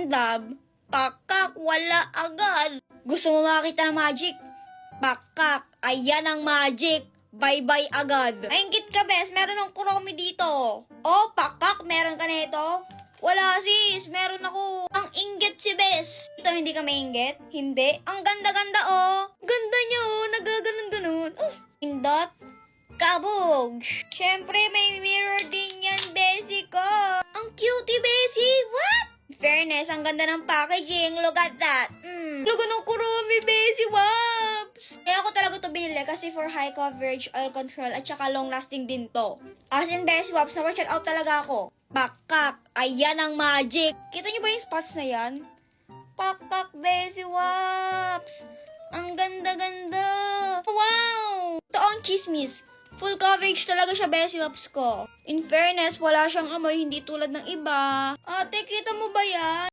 love, pakak, wala agad. Gusto mo makita ng magic? Pakak, ayan ang magic. Bye-bye agad. Maingit ka, bes. Meron ng kuromi dito. Oh, pakak, meron ka nito? Wala, sis. Meron ako. Ang inggit si bes. Ito, hindi ka mainggit? Hindi. Ang ganda-ganda, oh. Ganda niya, oh. Nagaganon-ganon. Indot. Kabog. Siyempre, may mirror din yan, besi ko. Ang cutie, besi. What? Fairness, ang ganda ng packaging. Look at that. Look ng kurumi, besi. Waps. Kaya ako talaga to binili kasi for high coverage, oil control, at saka long lasting din to. As in, besi, waps, na-check out talaga ako. Pakak. Ayan ang magic. Kita niyo ba yung spots na yan? Pakak, besi, waps. Ang ganda-ganda. Wow! Ito ang chismis. Full coverage talaga siya, besi waps ko. In fairness, wala siyang amoy, hindi tulad ng iba. Ate, kita mo ba yan?